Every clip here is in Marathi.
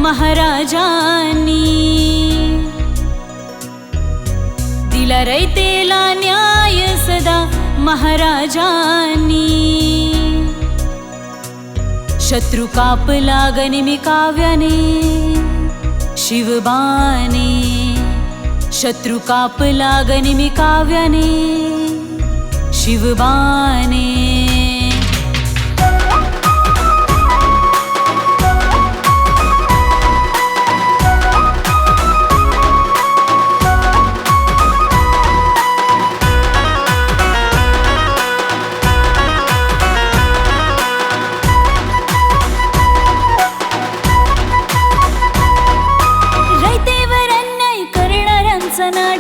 महाराजांनी, दिला रयतेला न्याय सदा महाराजांनी। शत्रु कापला गनिमी काव्याने शिवबाने, शत्रु कापला गनिमी काव्याने शिवबाने।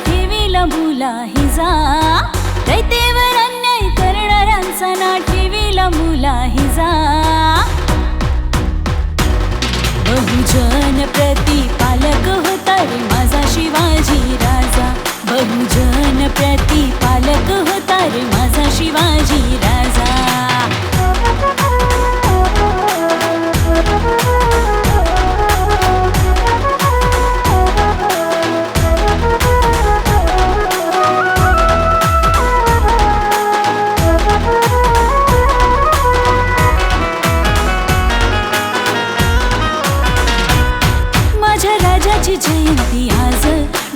ठेविला मुलाहिजा, रयतेवर अन्याय करणाऱ्यांचा ना ठेविला मुलाहिजा। बहुजन प्रतिपालक होता रे माझा शिवाजी राजा, बहुजन प्रतिपालक होता रे माझा शिवाजी राजा। जयंती आज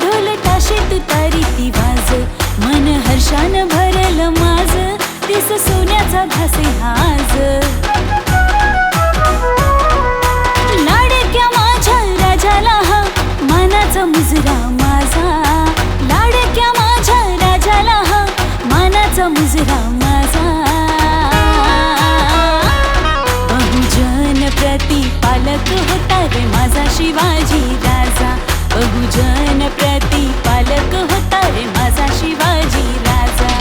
ढोल ताशे तुतारी ती वाज, मन हर्षान भरल माझ, दिस सोन्याचा भासे आज। लाडक्या माझ्या राजाला हा मानाचा मुजरा माझा, लाडक्या माझ्या राजाला हा मानाचा मुजरा माझा। बहुजन प्रतिपालक होता रे माझा शिवाजी राजा, बहुजन प्रतिपालक होता रे माझा शिवाजी राजा।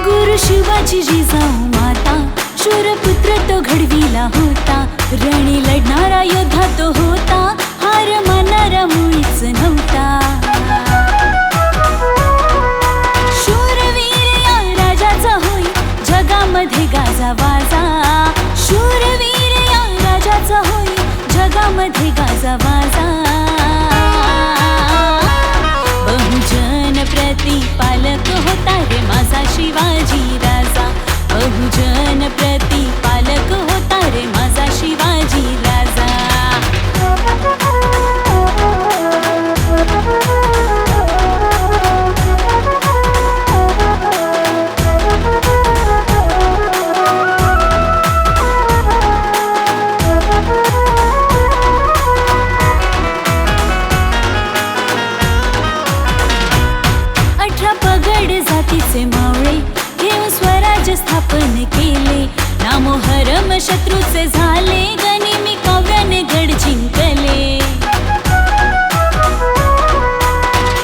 गुरु शिवाजी जिजाऊ माता, शूरपुत्र तो घडविला होता, रणी लढणारा योद्धा तो होता, हार मानणारा मुळीच नव्हता। शूरवीर या राजाचा होई जगामध्ये गाजा वाजा, शूरवीर या राजाचा होई जगामध्ये गाजा वाजा। बहुजन प्रतिपालक होता रे माझा शिवाजी राजा, बहुजन प्रतिपालक होता रे माझा शिवाजी राजा। पगड जातीचे मावळे घेऊन स्वराज्य स्थापन केले, नामोहरम शत्रूचे झाले, गनिमी काव्याने गड जिंकले।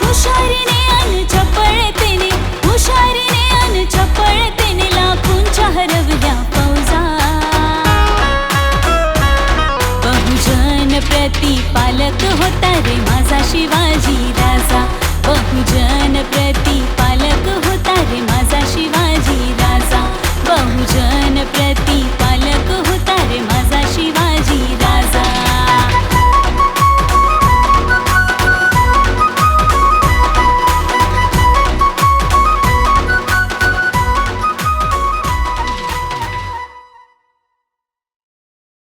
हुशारीने अन चपळतेने, हुशारीने अन चपळतेने लाखोंच्या हरवल्या फौजा। बहुजन प्रतिपालक होता रे